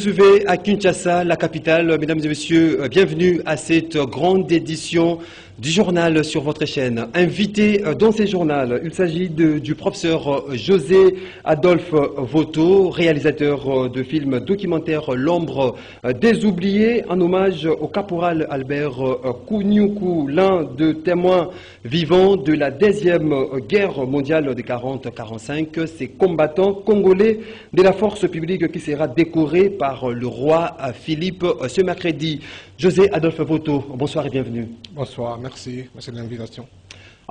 recevez à Kinshasa, la capitale. Mesdames et messieurs, bienvenue à cette grande édition du journal sur votre chaîne. Invité dans ce journal, il s'agit du professeur José Adolphe Voto, réalisateur de films documentaires L'ombre des oubliés, en hommage au caporal Albert Kounyoukou, l'un des témoins vivants de la deuxième guerre mondiale de 40-45. Ces combattants congolais de la force publique qui sera décoré par le roi Philippe ce mercredi. José Adolphe Voto, bonsoir et bienvenue. Bonsoir, merci de l'invitation.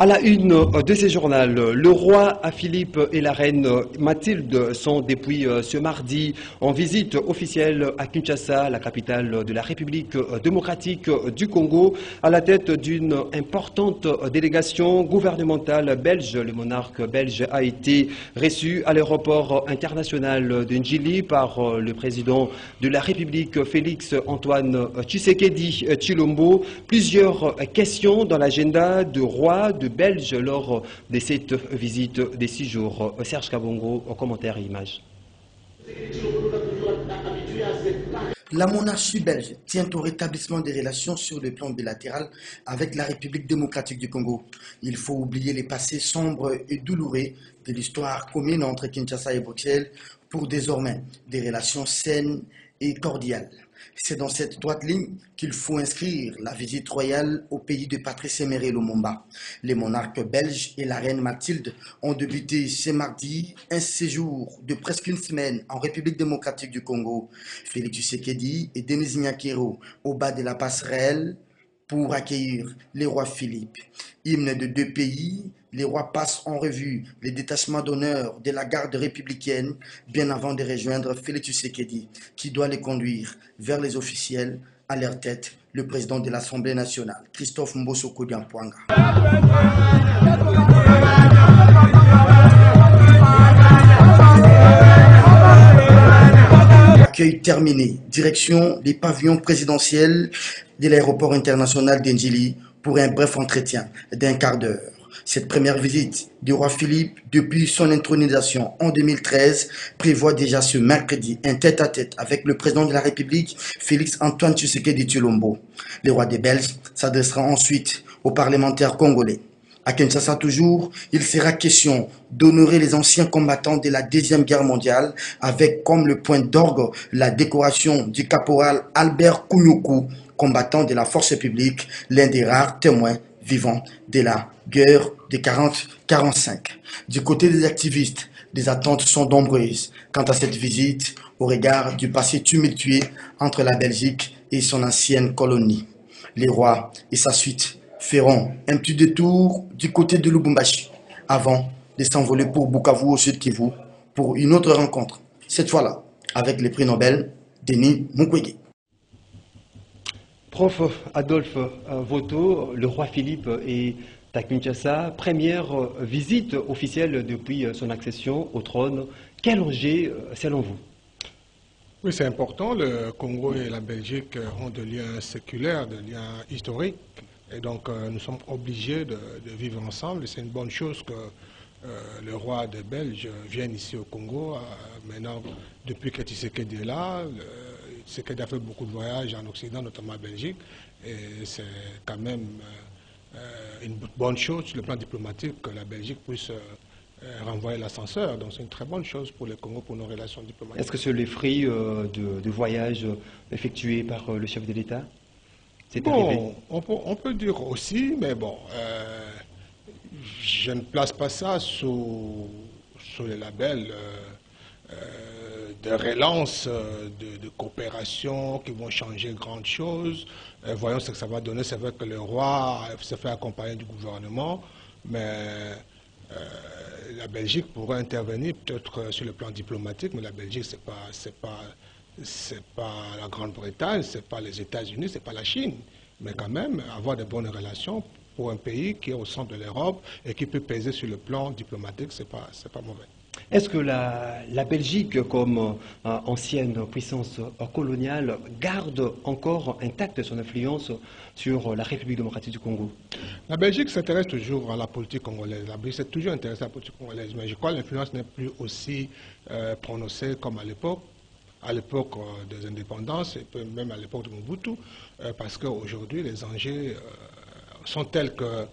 À la une de ces journaux, le roi Philippe et la reine Mathilde sont depuis ce mardi en visite officielle à Kinshasa, la capitale de la République démocratique du Congo, à la tête d'une importante délégation gouvernementale belge. Le monarque belge a été reçu à l'aéroport international de Njili par le président de la République, Félix Antoine Tshisekedi Tshilombo. Plusieurs questions dans l'agenda du roi de Belge lors de cette visite de 6 jours. Serge Kabongo, en commentaire et images. La monarchie belge tient au rétablissement des relations sur le plan bilatéral avec la République démocratique du Congo. Il faut oublier les passés sombres et douloureux de l'histoire commune entre Kinshasa et Bruxelles pour désormais des relations saines et cordiales. C'est dans cette droite ligne qu'il faut inscrire la visite royale au pays de Patrice Emery Lumumba. Les monarques belges et la reine Mathilde ont débuté ce mardi un séjour de presque une semaine en République démocratique du Congo. Félix Tshisekedi et Denis Nyakero au bas de la passerelle pour accueillir les rois Philippe. Hymne de deux pays, les rois passent en revue les détachements d'honneur de la garde républicaine bien avant de rejoindre Félix Tshisekedi, qui doit les conduire vers les officiels, à leur tête le président de l'Assemblée nationale, Christophe Mbosso Kodiampouanga. Accueil terminé, direction des pavillons présidentiels de l'aéroport international d'Njili pour un bref entretien d'un quart d'heure. Cette première visite du roi Philippe depuis son intronisation en 2013 prévoit déjà ce mercredi un tête-à-tête avec le président de la République, Félix Antoine Tshisekedi Tshilombo. Le roi des Belges s'adressera ensuite aux parlementaires congolais. À Kinshasa toujours, il sera question d'honorer les anciens combattants de la Deuxième Guerre mondiale avec comme le point d'orgue la décoration du caporal Albert Kounyoukou, combattant de la force publique, l'un des rares témoins vivants de la guerre de 40-45. Du côté des activistes, des attentes sont nombreuses quant à cette visite au regard du passé tumultueux entre la Belgique et son ancienne colonie. Les rois et sa suite feront un petit détour du côté de Lubumbashi avant de s'envoler pour Bukavu au Sud Kivu pour une autre rencontre, cette fois-là avec le prix Nobel Denis Mukwege. Prof Adolphe Voto, le roi Philippe est à Kinshasa, première visite officielle depuis son accession au trône. Quel enjeu selon vous? Oui, c'est important. Le Congo et la Belgique ont des liens séculaires, des liens historiques. Et donc, nous sommes obligés de vivre ensemble. C'est une bonne chose que le roi des Belges vienne ici au Congo. Maintenant, depuis que Tshisekedi est là, Tshisekedi a fait beaucoup de voyages en Occident, notamment en Belgique. Et c'est quand même une bonne chose sur le plan diplomatique que la Belgique puisse renvoyer l'ascenseur. Donc c'est une très bonne chose pour le Congo, pour nos relations diplomatiques. Est-ce que c'est les fruits de voyages effectués par le chef de l'État? Bon, on peut dire aussi, mais bon, je ne place pas ça sous le label de relance, de coopération qui vont changer grandes choses. Voyons ce que ça va donner. C'est vrai que le roi se fait accompagner du gouvernement, mais la Belgique pourrait intervenir peut-être sur le plan diplomatique, mais la Belgique, c'est pas la Grande-Bretagne, c'est pas les États-Unis, c'est pas la Chine. Mais quand même, avoir de bonnes relations pour un pays qui est au centre de l'Europe et qui peut peser sur le plan diplomatique, c'est pas mauvais. Est-ce que la Belgique, comme ancienne puissance coloniale, garde encore intacte son influence sur la République démocratique du Congo? La Belgique s'intéresse toujours à la politique congolaise. La Belgique s'est toujours intéressée à la politique congolaise, mais je crois que l'influence n'est plus aussi prononcée comme à l'époque. à l'époque des indépendances et même à l'époque de Mobutu, parce qu'aujourd'hui les enjeux sont tels que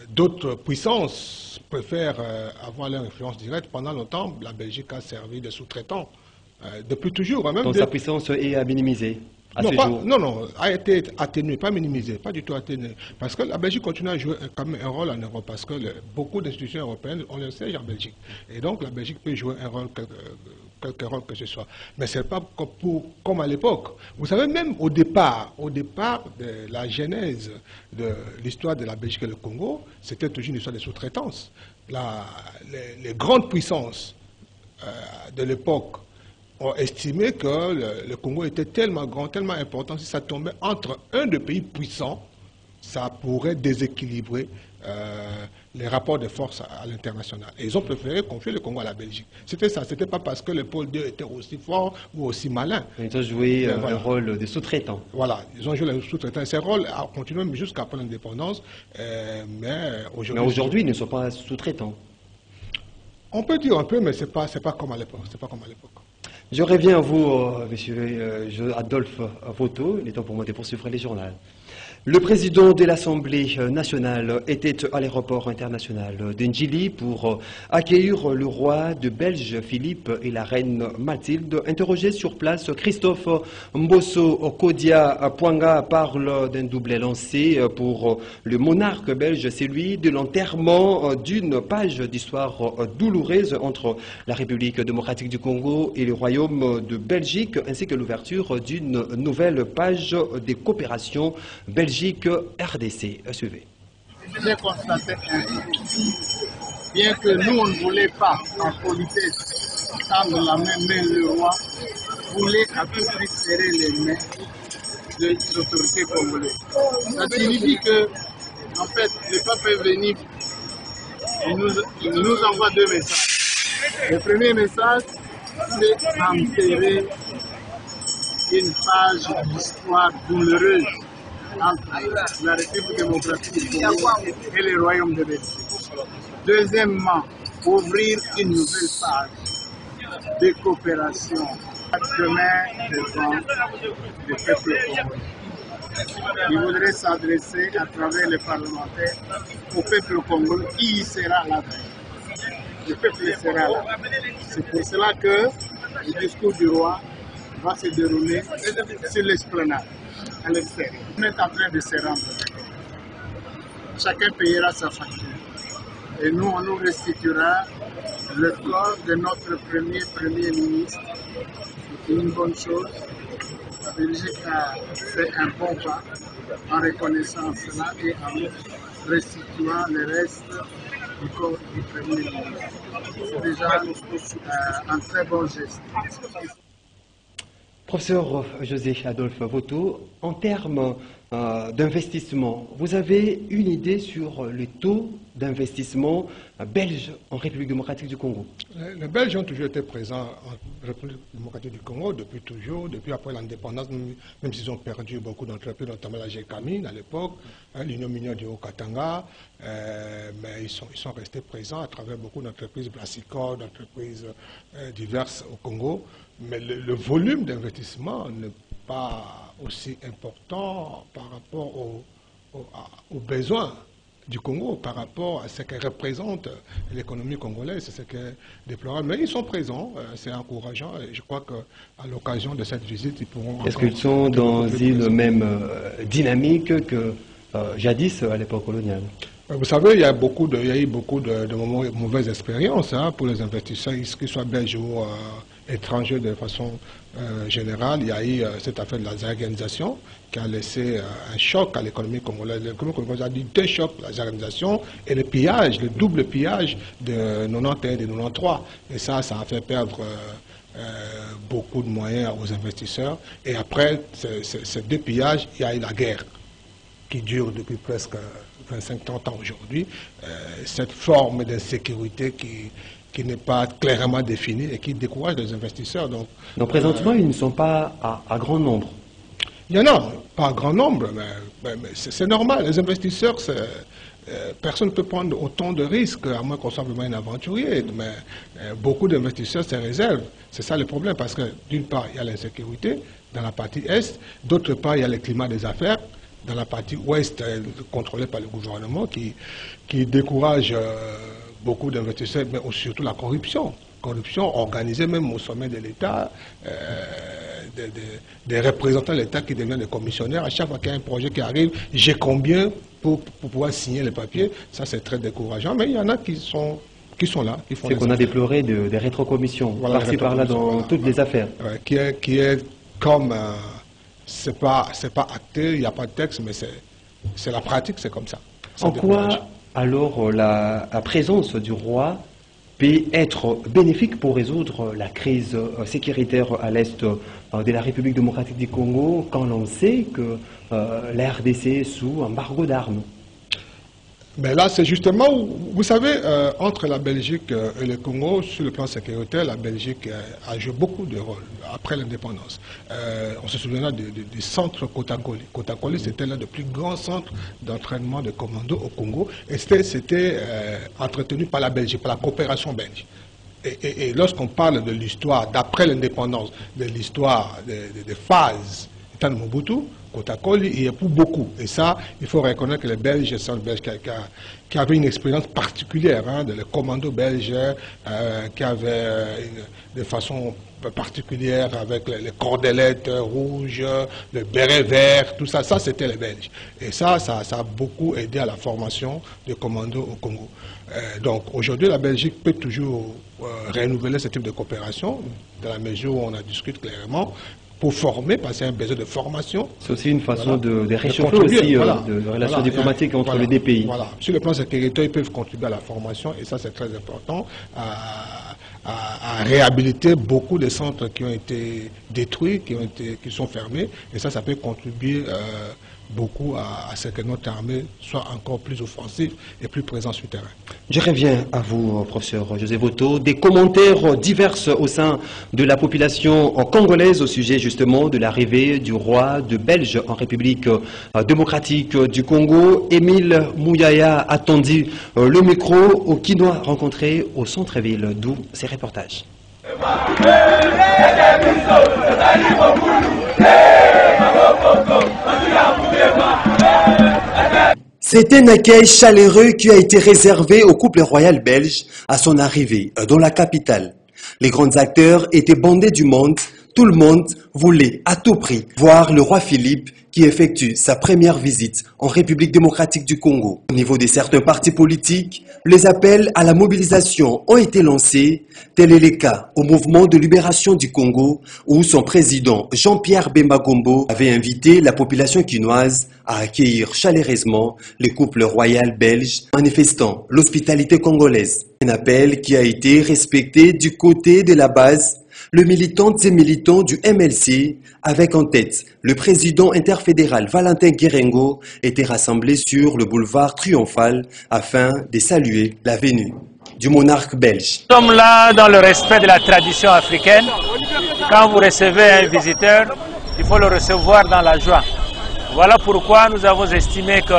d'autres puissances préfèrent avoir leur influence directe. Pendant longtemps, la Belgique a servi de sous-traitant, depuis toujours. Même donc sa puissance est à minimiser à ce jour. Non, a été atténuée, pas minimisée, pas du tout atténuée. Parce que la Belgique continue à jouer quand même un rôle en Europe, parce que beaucoup d'institutions européennes ont leur siège en Belgique. Et donc la Belgique peut jouer un rôle, quelque rôle que ce soit. Mais ce n'est pas comme à l'époque. Vous savez, même au départ de la genèse de l'histoire de la Belgique et le Congo, c'était toujours une histoire de sous-traitance. Les grandes puissances de l'époque ont estimé que le Congo était tellement grand, tellement important, si ça tombait entre un des pays puissants, ça pourrait déséquilibrer les rapports de force à l'international. Et ils ont préféré confier le Congo à la Belgique. C'était ça, c'était pas parce que le pôle 2 était aussi fort ou aussi malin. Ils ont joué un rôle de sous-traitant. Voilà, ils ont joué le sous-traitant. Ces rôles a continué jusqu'après l'indépendance, mais aujourd'hui, ils ne sont pas sous-traitants. On peut dire un peu, mais c'est pas comme à l'époque. C'est pas comme à l'époque. Je reviens à vous, monsieur Adolphe Voto. Il est temps pour moi de poursuivre les journaux. Le président de l'Assemblée nationale était à l'aéroport international d'Ndjili pour accueillir le roi de Belge Philippe et la reine Mathilde. Interrogé sur place, Christophe Mbosso Kodia Poinga parle d'un double lancé pour le monarque belge, celui de l'enterrement d'une page d'histoire douloureuse entre la République démocratique du Congo et le Royaume de Belgique, ainsi que l'ouverture d'une nouvelle page de coopération Belgique-RDC. Suivez. J'ai constaté bien que nous, on ne voulait pas, en politesse, tendre la main, mais le roi voulait à tout prix serrer les mains des autorités congolaises. Ça signifie que, en fait, le peuple est venu, il nous envoie deux messages. Le premier message, c'est enterrer une page d'histoire douloureuse entre la République démocratique du Congo et le Royaume de Belgique. Deuxièmement, ouvrir une nouvelle page de coopération demain devant le peuple congolais. Il voudrait s'adresser à travers les parlementaires au peuple congolais qui y sera là. Le peuple sera là. C'est pour cela que le discours du roi va se dérouler sur l'esplanade, à l'extérieur. On est en train de se rendre. Chacun payera sa facture. Et nous, on nous restituera le corps de notre premier ministre. C'est une bonne chose. La Belgique a fait un bon pas en reconnaissant cela et en nous restituant le reste du corps du premier ministre. C'est déjà un très bon geste. Professeur José Adolphe Voto, en termes d'investissement, vous avez une idée sur le taux d'investissement belge en République démocratique du Congo? Les Belges ont toujours été présents en République démocratique du Congo depuis toujours, depuis après l'indépendance, même s'ils ont perdu beaucoup d'entreprises, notamment la GECAMINE à l'époque, l'Union minière du Haut-Katanga, mais ils sont restés présents à travers beaucoup d'entreprises, Brassicor, d'entreprises diverses au Congo. Mais le volume d'investissement n'est pas aussi important par rapport aux besoins du Congo, par rapport à ce que représente l'économie congolaise, c'est ce qui est déplorable. Mais ils sont présents, c'est encourageant, et je crois qu'à l'occasion de cette visite, ils pourront... Est-ce qu'ils sont dans une même dynamique que jadis à l'époque coloniale? Vous savez, il y a eu beaucoup de mauvaises expériences pour les investisseurs, qu'ils soient belges ou étrangers de façon générale. Il y a eu cette affaire de la désorganisation qui a laissé un choc à l'économie congolaise. L'économie congolaise a dit deux chocs, la désorganisation et le pillage, le double pillage de 91 et de 93. Et ça a fait perdre beaucoup de moyens aux investisseurs. Et après ces deux pillages, il y a eu la guerre qui dure depuis presque 25-30 ans aujourd'hui, cette forme d'insécurité qui n'est pas clairement définie et qui décourage les investisseurs. Donc présentement, ils ne sont pas à grand nombre. Il y en a, pas à grand nombre, mais c'est normal. Les investisseurs, personne ne peut prendre autant de risques, à moins qu'on soit vraiment un aventurier. Mais beaucoup d'investisseurs se réservent. C'est ça le problème, parce que d'une part, il y a l'insécurité dans la partie est, d'autre part, il y a le climat des affaires dans la partie ouest, contrôlée par le gouvernement, qui décourage beaucoup d'investisseurs, mais surtout la corruption. Corruption organisée même au sommet de l'État, des représentants de l'État qui deviennent des commissionnaires. À chaque fois qu'il y a un projet qui arrive, j'ai combien pour pouvoir signer les papiers. Ça, c'est très décourageant, mais il y en a qui sont là. C'est qu'on a déploré des rétrocommissions, voilà, par-ci par-là dans toutes les affaires. Qui est comme... c'est pas acté, il n'y a pas de texte, mais c'est la pratique, c'est comme ça. En quoi, alors, la présence du roi peut être bénéfique pour résoudre la crise sécuritaire à l'est de la République démocratique du Congo, quand l'on sait que la RDC est sous embargo d'armes? Ben là, c'est justement où, vous savez, entre la Belgique et le Congo, sur le plan sécuritaire, la Belgique a joué beaucoup de rôles après l'indépendance. On se souviendra du centre Kotakoli. Kotakoli, c'était l'un des plus grands centres d'entraînement de commandos au Congo, et c'était entretenu par la Belgique, par la coopération belge. Et lorsqu'on parle de l'histoire d'après l'indépendance, de l'histoire des phases de Mobutu, Kotakoli y est pour beaucoup. Et ça, il faut reconnaître que les Belges sont les Belges qui avaient une expérience particulière, le commando belge qui avait de façon particulière avec les cordelettes rouges, le béret vert, tout ça, c'était les Belges. Et ça a beaucoup aidé à la formation des commandos au Congo. Donc aujourd'hui, la Belgique peut toujours renouveler ce type de coopération, dans la mesure où on en discute clairement, pour former, parce qu'il y a un besoin de formation. C'est aussi une façon de réchauffer aussi de relations diplomatiques entre les deux pays. Voilà. Sur le plan sécuritaire, ils peuvent contribuer à la formation, et ça c'est très important, à réhabiliter beaucoup de centres qui ont été détruits, qui sont fermés, et ça peut contribuer beaucoup à ce que notre armée soit encore plus offensive et plus présente sur le terrain. Je reviens à vous, professeur José Voto. Des commentaires divers au sein de la population congolaise au sujet justement de l'arrivée du roi de Belge en République démocratique du Congo. Émile Mouyaya a tendu le micro au Kinois rencontré au centre-ville, d'où ces reportages. C'est un accueil chaleureux qui a été réservé au couple royal belge à son arrivée dans la capitale. Les grands acteurs étaient bandés du monde. Tout le monde voulait à tout prix voir le roi Philippe qui effectue sa première visite en République démocratique du Congo. Au niveau de certains partis politiques, les appels à la mobilisation ont été lancés. Tel est le cas au mouvement de libération du Congo, où son président Jean-Pierre Bemba Gombo avait invité la population quinoise à accueillir chaleureusement le couple royal belge, manifestant l'hospitalité congolaise. Un appel qui a été respecté du côté de la base. Le militantes et militants du MLC, avec en tête le président interfédéral Valentin Guérengo, étaient rassemblés sur le boulevard Triomphal afin de saluer la venue du monarque belge. Nous sommes là dans le respect de la tradition africaine. Quand vous recevez un visiteur, il faut le recevoir dans la joie. Voilà pourquoi nous avons estimé que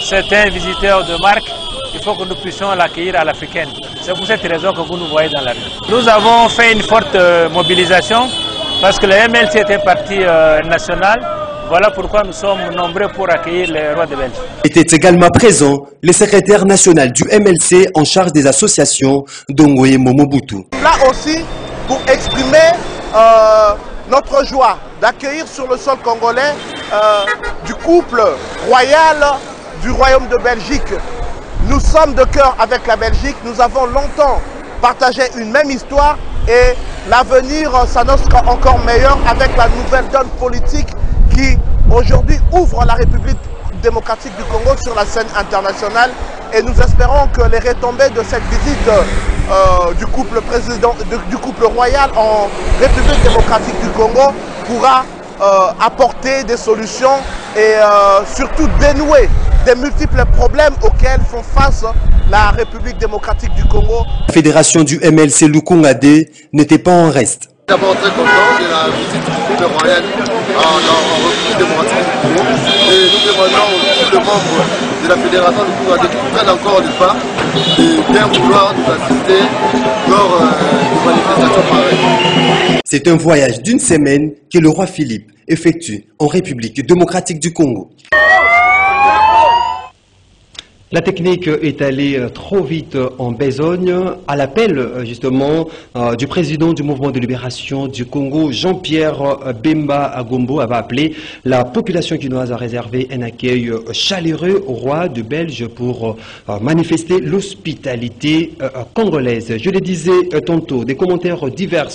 c'est un visiteur de marque. Il faut que nous puissions l'accueillir à l'africaine. C'est pour cette raison que vous nous voyez dans la rue. Nous avons fait une forte mobilisation parce que le MLC était parti national. Voilà pourquoi nous sommes nombreux pour accueillir le roi de Belgique. Était également présent le secrétaire national du MLC en charge des associations, Dongoye Momobutu. Là aussi, pour exprimer notre joie d'accueillir sur le sol congolais du couple royal du Royaume de Belgique. Nous sommes de cœur avec la Belgique, nous avons longtemps partagé une même histoire et l'avenir s'annonce encore meilleur avec la nouvelle donne politique qui aujourd'hui ouvre la République démocratique du Congo sur la scène internationale et nous espérons que les retombées de cette visite du couple royal en République démocratique du Congo pourra apporter des solutions et surtout dénouer des multiples problèmes auxquels font face la République démocratique du Congo. La fédération du MLC Lukungade n'était pas en reste. D'abord très content de la visite du couple royal en République démocratique du Congo. Et nous demandons au couple de membres de la Fédération du Congo qui prennent encore du pas et bien vouloir nous assister lors de manifestations pareilles. C'est un voyage d'une semaine que le roi Philippe effectue en République démocratique du Congo. La technique est allée trop vite en besogne à l'appel justement du président du mouvement de libération du Congo, Jean-Pierre Bemba Agombo, avait appelé la population quinoise à réserver un accueil chaleureux au roi de Belge pour manifester l'hospitalité congolaise. Je le disais tantôt, des commentaires divers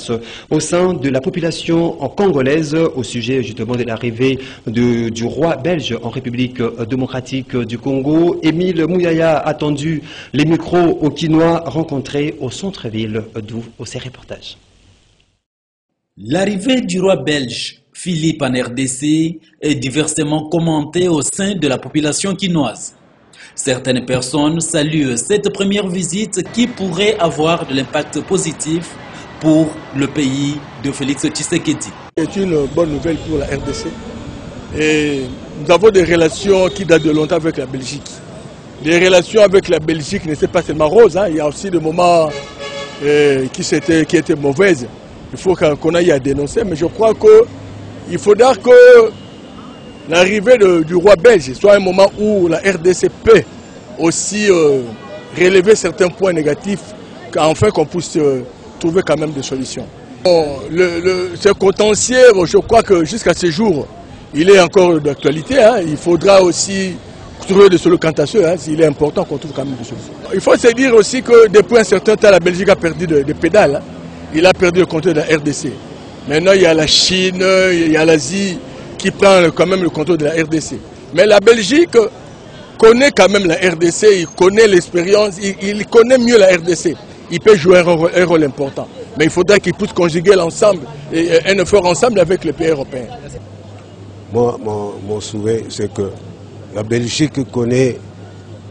au sein de la population congolaise au sujet justement de l'arrivée du roi belge en République démocratique du Congo. Émile Mouyaya a attendu les micros aux Quinois rencontrés au centre-ville, d'où ces reportages. L'arrivée du roi belge Philippe en RDC est diversement commentée au sein de la population quinoise. Certaines personnes saluent cette première visite qui pourrait avoir de l'impact positif pour le pays de Félix Tshisekedi. C'est une bonne nouvelle pour la RDC. Et nous avons des relations qui datent de longtemps avec la Belgique. Les relations avec la Belgique ne sont pas seulement roses, hein. Il y a aussi des moments qui étaient mauvaises. Il faut qu'on aille à dénoncer, mais je crois qu'il faudra que l'arrivée du roi belge soit un moment où la RDC peut aussi relever certains points négatifs, afin qu'on puisse trouver quand même des solutions. Ce contentieux, je crois que jusqu'à ce jour, il est encore d'actualité. Hein. Il faudra aussi trouver des solutions quant à ceux, hein, il est important qu'on trouve quand même des solutions. Il faut se dire aussi que depuis un certain temps, la Belgique a perdu des pédales. Hein. Il a perdu le contrôle de la RDC. Maintenant, il y a la Chine, il y a l'Asie qui prend quand même le contrôle de la RDC. Mais la Belgique connaît quand même la RDC, il connaît l'expérience, il connaît mieux la RDC. Il peut jouer un rôle important. Mais il faudra qu'il puisse conjuguer l'ensemble et un effort ensemble avec les pays européens. Moi, mon souhait, c'est que la Belgique connaît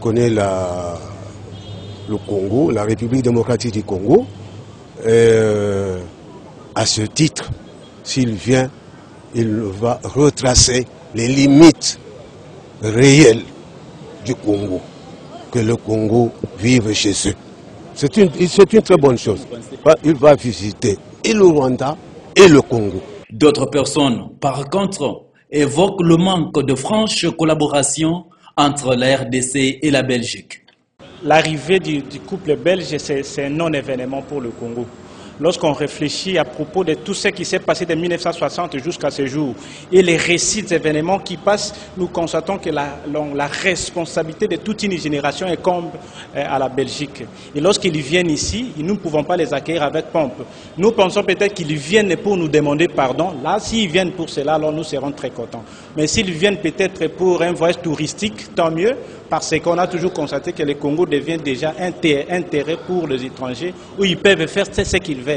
le Congo, la République démocratique du Congo. À ce titre, s'il vient, il va retracer les limites réelles du Congo, que le Congo vive chez eux. C'est une très bonne chose. Il va visiter et le Rwanda et le Congo. D'autres personnes, par contre, évoquent le manque de franche collaboration entre la RDC et la Belgique. L'arrivée du couple belge, c'est un non-événement pour le Congo. Lorsqu'on réfléchit à propos de tout ce qui s'est passé de 1960 jusqu'à ce jour et les récits d'événements qui passent, nous constatons que la responsabilité de toute une génération incombe à la Belgique. Et lorsqu'ils viennent ici, nous ne pouvons pas les accueillir avec pompe. Nous pensons peut-être qu'ils viennent pour nous demander pardon. Là, s'ils viennent pour cela, alors nous serons très contents. Mais s'ils viennent peut-être pour un voyage touristique, tant mieux, parce qu'on a toujours constaté que le Congo devient déjà un terrain pour les étrangers où ils peuvent faire ce qu'ils veulent.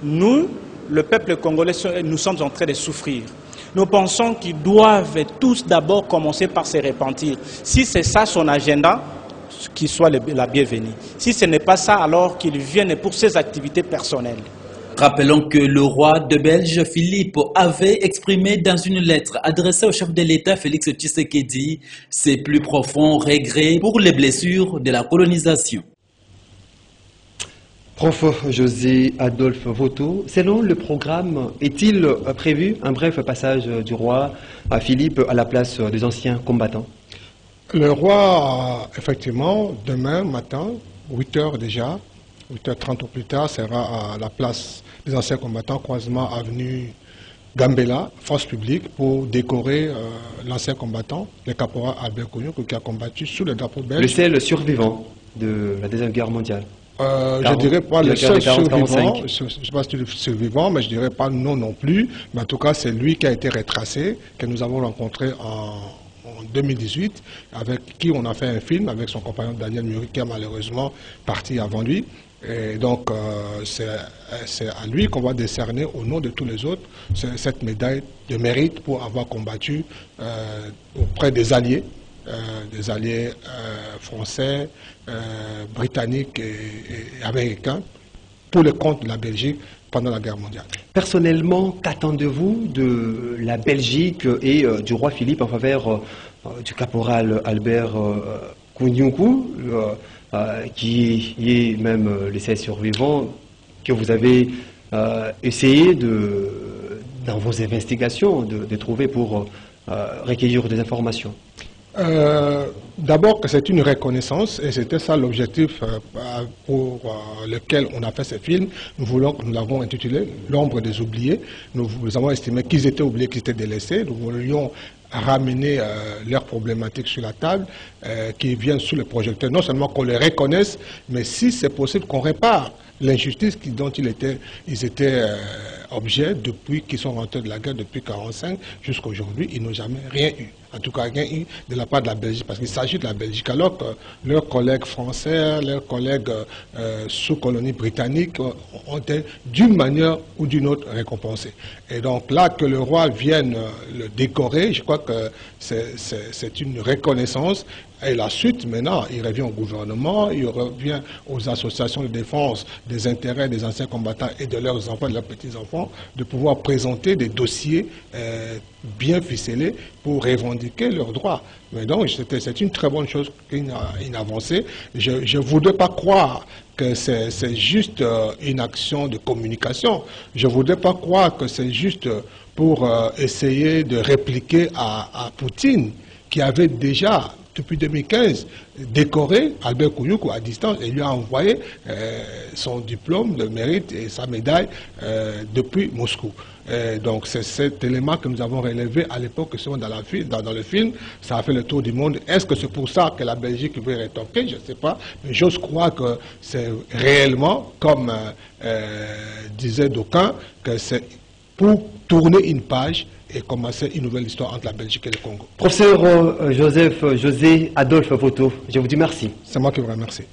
Nous, le peuple congolais, nous sommes en train de souffrir. Nous pensons qu'ils doivent tous d'abord commencer par se repentir. Si c'est ça son agenda, qu'il soit la bienvenue. Si ce n'est pas ça, alors qu'ils viennent pour ses activités personnelles. Rappelons que le roi de Belge, Philippe, avait exprimé dans une lettre adressée au chef de l'État, Félix Tshisekedi, ses plus profonds regrets pour les blessures de la colonisation. Prof. José Adolphe Voto, selon le programme, est-il prévu un bref passage du roi à Philippe à la place des anciens combattants? Le roi, effectivement, demain matin, 8 h déjà, 8h30 ou plus tard, sera à la place des anciens combattants, croisement avenue Gambela, force publique, pour décorer l'ancien combattant, le caporal Albert Kouyouk, qui a combattu sous le drapeau belge. Le seul survivant de la Deuxième Guerre mondiale. Je dirais pas le seul survivant, je ne sais pas si c'est le survivant, mais je dirais pas non plus. Mais en tout cas, c'est lui qui a été retracé, que nous avons rencontré en 2018, avec qui on a fait un film, avec son compagnon Daniel Muri, qui a malheureusement parti avant lui. Et donc, c'est à lui qu'on va décerner, au nom de tous les autres, cette médaille de mérite pour avoir combattu auprès des alliés français, britanniques et américains, pour le compte de la Belgique, pendant la guerre mondiale. Personnellement, qu'attendez-vous de la Belgique et du roi Philippe en faveur du caporal Albert Kounyoukou, qui est même les 16 survivants que vous avez essayé dans vos investigations de trouver pour recueillir des informations? D'abord que c'est une reconnaissance et c'était ça l'objectif pour lequel on a fait ce film. Nous l'avons intitulé L'ombre des oubliés. Nous avons estimé qu'ils étaient oubliés, qu'ils étaient délaissés. Nous voulions ramener leurs problématiques sur la table, qui viennent sous le projecteur. Non seulement qu'on les reconnaisse, mais si c'est possible qu'on répare l'injustice dont ils étaient objet depuis qu'ils sont rentrés de la guerre depuis 1945 jusqu'à aujourd'hui. Ils n'ont jamais rien eu. En tout cas, rien eu de la part de la Belgique, parce qu'il s'agit de la Belgique, alors que leurs collègues français, leurs collègues sous colonie britannique ont été d'une manière ou d'une autre récompensés. Et donc là, que le roi vienne le décorer, je crois que c'est une reconnaissance. Et la suite, maintenant, il revient au gouvernement, il revient aux associations de défense des intérêts des anciens combattants et de leurs enfants, de leurs petits-enfants, de pouvoir présenter des dossiers bien ficelés pour revendiquer leurs droits. Mais donc, c'est une très bonne chose, une avancée. Je ne voudrais pas croire que c'est juste une action de communication. Je ne voudrais pas croire que c'est juste pour essayer de répliquer à Poutine, qui avait déjà, depuis 2015, décoré Albert Kounyoukou à distance et lui a envoyé son diplôme de mérite et sa médaille depuis Moscou. Donc c'est cet élément que nous avons relevé à l'époque dans le film. Ça a fait le tour du monde. Est-ce que c'est pour ça que la Belgique veut rétorquer? Je ne sais pas. Mais j'ose croire que c'est réellement, comme disaient d'aucuns, que c'est pour tourner une page et commencer une nouvelle histoire entre la Belgique et le Congo. Professeur José Adolphe Voto, je vous dis merci. C'est moi qui vous remercie.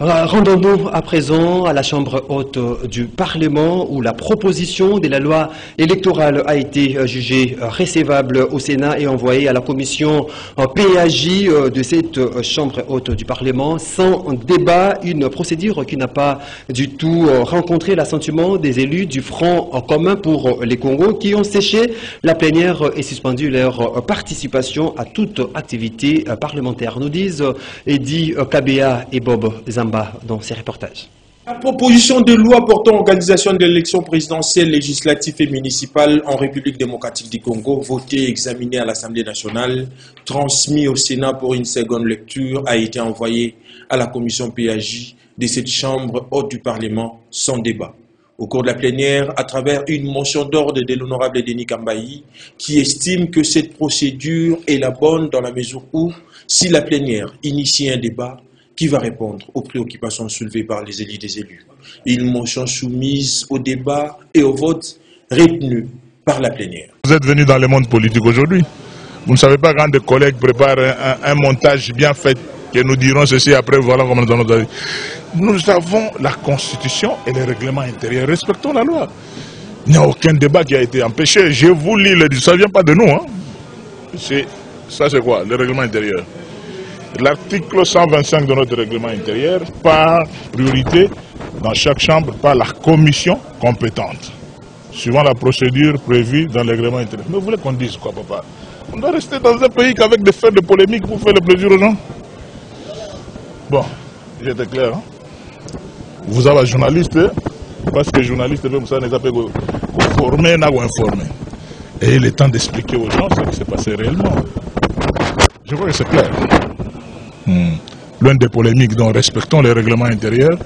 Rendons-nous à présent à la Chambre haute du Parlement où la proposition de la loi électorale a été jugée recevable au Sénat et envoyée à la commission PAJ de cette Chambre haute du Parlement sans débat, une procédure qui n'a pas du tout rencontré l'assentiment des élus du Front commun pour les Congos qui ont séché la plénière et suspendu leur participation à toute activité parlementaire. Nous disent Eddy Kabea et Bob Zamba dans ces reportages. La proposition de loi portant organisation de l'élection présidentielle, législative et municipale en République démocratique du Congo, votée et examinée à l'Assemblée nationale, transmise au Sénat pour une seconde lecture, a été envoyée à la commission PAJ de cette Chambre haute du Parlement sans débat. Au cours de la plénière, à travers une motion d'ordre de l'honorable Denis Kambayi, qui estime que cette procédure est la bonne dans la mesure où, si la plénière initie un débat, qui va répondre aux préoccupations soulevées par les élus des élus. Une motion soumise au débat et au vote retenue par la plénière. Vous êtes venu dans le monde politique aujourd'hui. Vous ne savez pas quand des collègues préparent un montage bien fait, que nous dirons ceci après, voilà comment nous allons dire. Nous avons la Constitution et les règlements intérieurs. Respectons la loi. Il n'y a aucun débat qui a été empêché. Je vous lis le... Ça ne vient pas de nous. Hein. Ça c'est quoi? Le règlement intérieur. L'article 125 de notre règlement intérieur, par priorité, dans chaque chambre, par la commission compétente, suivant la procédure prévue dans le règlement intérieur. Mais vous voulez qu'on dise quoi, papa? On doit rester dans un pays qu'avec des faits de polémique pour faire le plaisir aux gens. Bon, j'étais clair. Hein? Vous avez un journaliste, parce que journaliste, même ça, n'est pas formé ou informé. Et il est temps d'expliquer aux gens ce qui s'est passé réellement. Je crois que c'est clair. Loin des polémiques, dont respectons les règlements intérieurs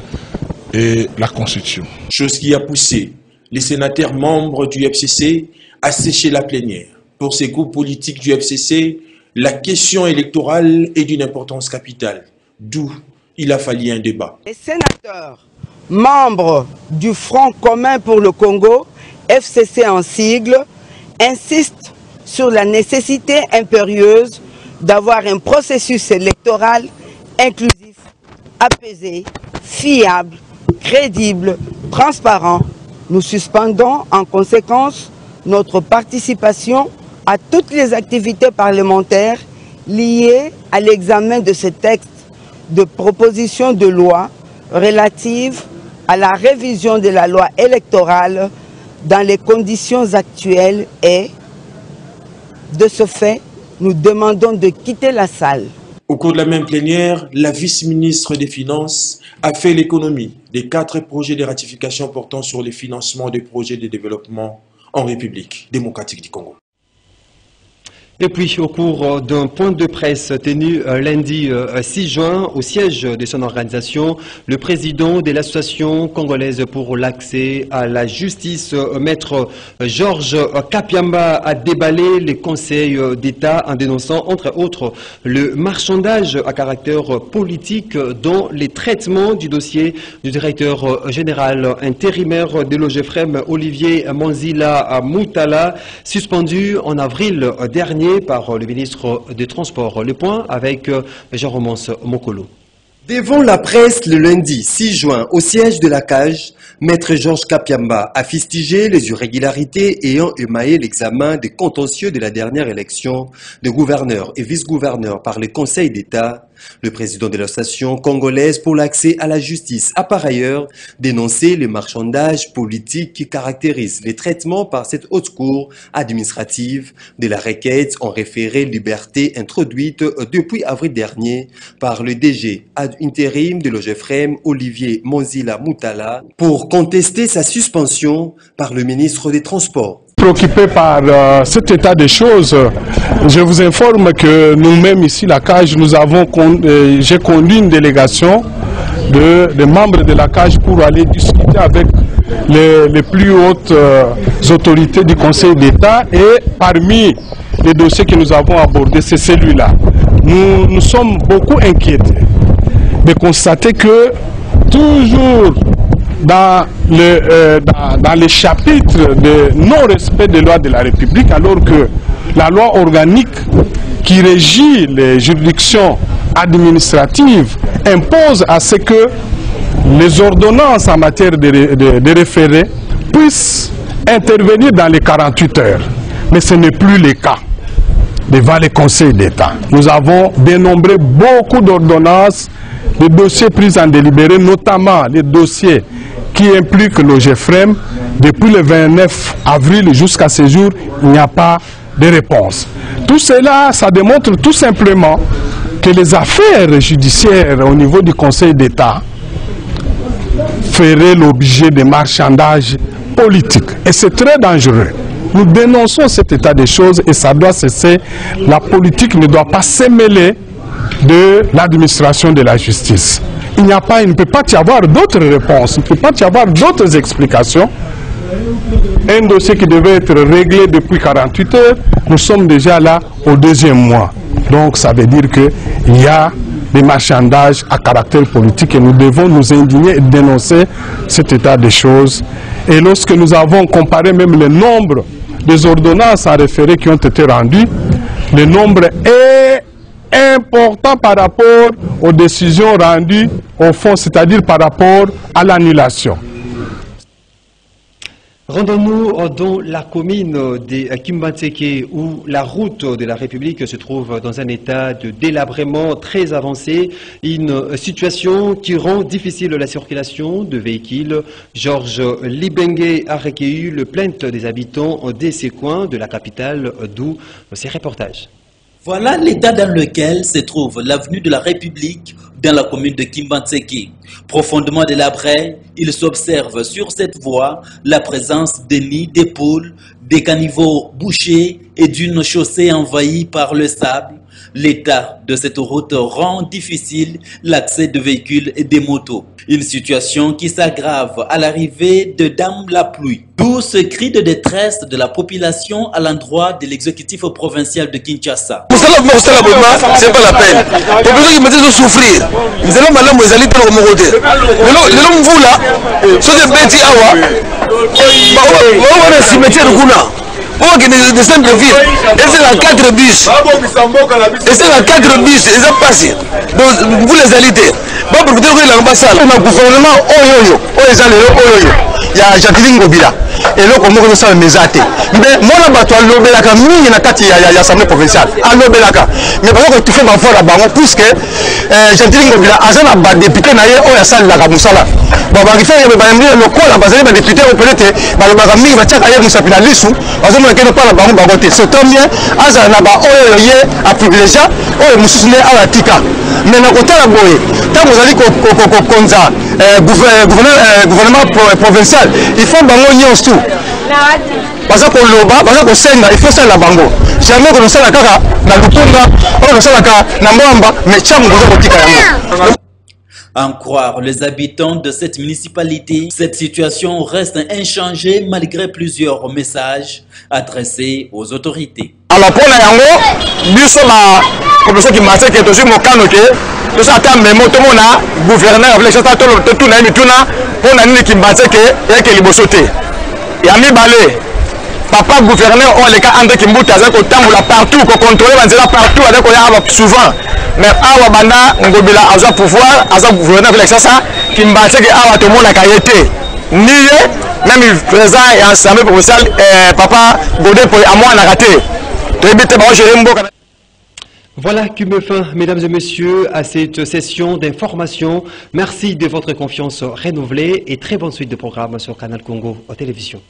et la Constitution. Chose qui a poussé les sénateurs membres du FCC à sécher la plénière. Pour ces groupes politiques du FCC, la question électorale est d'une importance capitale, d'où il a fallu un débat. Les sénateurs membres du Front commun pour le Congo, FCC en sigle, insistent sur la nécessité impérieuse d'avoir un processus électoral inclusif, apaisé, fiable, crédible, transparent. Nous suspendons en conséquence notre participation à toutes les activités parlementaires liées à l'examen de ce texte de proposition de loi relative à la révision de la loi électorale dans les conditions actuelles et, de ce fait, nous demandons de quitter la salle. Au cours de la même plénière, la vice-ministre des Finances a fait l'économie des 4 projets de ratification portant sur les financements des projets de développement en République démocratique du Congo. Et puis, au cours d'un point de presse tenu lundi 6 juin au siège de son organisation, le président de l'association congolaise pour l'accès à la justice, maître Georges Kapiamba, a déballé les conseils d'État en dénonçant, entre autres, le marchandage à caractère politique dans les traitements du dossier du directeur général intérimaire de l'OGEFREM, Olivier Manzila Moutala, suspendu en avril dernier par le ministre des Transports. Le point avec Jean-Romance Mokolo. Devant la presse le lundi 6 juin au siège de la CAJ, Maître Georges Kapiamba a fustigé les irrégularités ayant émaillé l'examen des contentieux de la dernière élection de gouverneur et vice-gouverneur par le Conseil d'État. Le président de l'association congolaise pour l'accès à la justice a par ailleurs dénoncé le marchandage politique qui caractérise les traitements par cette haute cour administrative de la requête en référé liberté introduite depuis avril dernier par le DG ad intérim de l'OGEFREM, Olivier Manzila Moutala, pour contester sa suspension par le ministre des Transports. Préoccupé par cet état des choses, je vous informe que nous-mêmes ici, la CAJ, j'ai conduit une délégation de membres de la CAJ pour aller discuter avec les plus hautes autorités du Conseil d'État, et parmi les dossiers que nous avons abordés, c'est celui-là. Nous sommes beaucoup inquiétés de constater que toujours dans les chapitres de non-respect des lois de la République, alors que la loi organique qui régit les juridictions administratives impose à ce que les ordonnances en matière de référé puissent intervenir dans les 48 heures. Mais ce n'est plus le cas devant les conseils d'État. Nous avons dénombré beaucoup d'ordonnances, de dossiers pris en délibéré, notamment les dossiers qui impliquent l'OGEFREM. Depuis le 29 avril jusqu'à ce jour, il n'y a pas de réponse. Tout cela, ça démontre tout simplement que les affaires judiciaires au niveau du Conseil d'État feraient l'objet de marchandages politiques. Et c'est très dangereux. Nous dénonçons cet état des choses et ça doit cesser. La politique ne doit pas s'émêler de l'administration de la justice. Il ne peut pas y avoir d'autres réponses, il ne peut pas y avoir d'autres explications. Un dossier qui devait être réglé depuis 48 heures, nous sommes déjà là au 2e mois. Donc ça veut dire qu'il y a des marchandages à caractère politique et nous devons nous indigner et dénoncer cet état des choses. Et lorsque nous avons comparé même le nombre des ordonnances à référé qui ont été rendues, le nombre est important par rapport aux décisions rendues au fond, c'est-à-dire par rapport à l'annulation. Rendons-nous dans la commune de Kimbantseke où la route de la République se trouve dans un état de délabrement très avancé, une situation qui rend difficile la circulation de véhicules. Georges Libengue a recueilli le plainte des habitants de ces coins de la capitale, d'où ces reportages. Voilà l'état dans lequel se trouve l'avenue de la République dans la commune de Kimbantseke. Profondément délabré, il s'observe sur cette voie la présence de nids de poules, des caniveaux bouchés et d'une chaussée envahie par le sable. L'état de cette route rend difficile l'accès de véhicules et des motos. Une situation qui s'aggrave à l'arrivée de Dame la pluie. D'où ce cri de détresse de la population à l'endroit de l'exécutif provincial de Kinshasa. C'est pas la peine. Les personnes qui me disent souffrir, ils allons mal les alliés pour le côté. Le long vous là, sur des bêtis awa, on va le cimetière de Gouna. On va des simples villes. Et c'est la 4 bus. Et c'est la 4 bus. Ils ont passé. Donc vous les alliés. Bon, pour vous dire que l'ambassade, on a gouvernement, il y a Jacqueline Gobila. eloko moko ezosala meza te mais mwana bato alobelaka mingi na kati ya assemblée provinciale alobelaka mais baza kotufe bavoix na bango puisque Gentili Ngobila aza na badepute na ye oyo asalelaka mosala bon barife lokola bazali badepute oyo peut-être balobaka mingi batiaka ye mosapi na lisu bazomona kende mpa na bango bango te c'est tant bien azala na baoyo ye aprivilégia oyo mosusu nde awa atika mais na kotala boye ntango ozali kokonza gouvernement provincial il faut bango nyonso baza koloba baza kosenga il faut salela bango jamais konosala kaka na lupunga oyo kosalaka na mwamba mais ntango koza kotika yango. En croire les habitants de cette municipalité, cette situation reste inchangée malgré plusieurs messages adressés aux autorités. Alors pour yango biso ba professeur qui m'a dit que toujours mokano ke to sa ta memo to mona gouverneur avec ça to tout na mituna pour na nini ki mbatse ke yake liboso te ya mibale papa gouverneur on les cas André Kimbuta za ko tambola partout ko contrôler banzela partout avec ko ya souvent mais awa banda Ngobila aza pouvoir aza gouverneur avec ça ki mbatse ke awa to mona kayete nié même président et assemblée provinciale papa Godé pour à na raté. Voilà qui me fin, mesdames et messieurs, à cette session d'information. Merci de votre confiance renouvelée et très bonne suite de programme sur Canal Congo en télévision.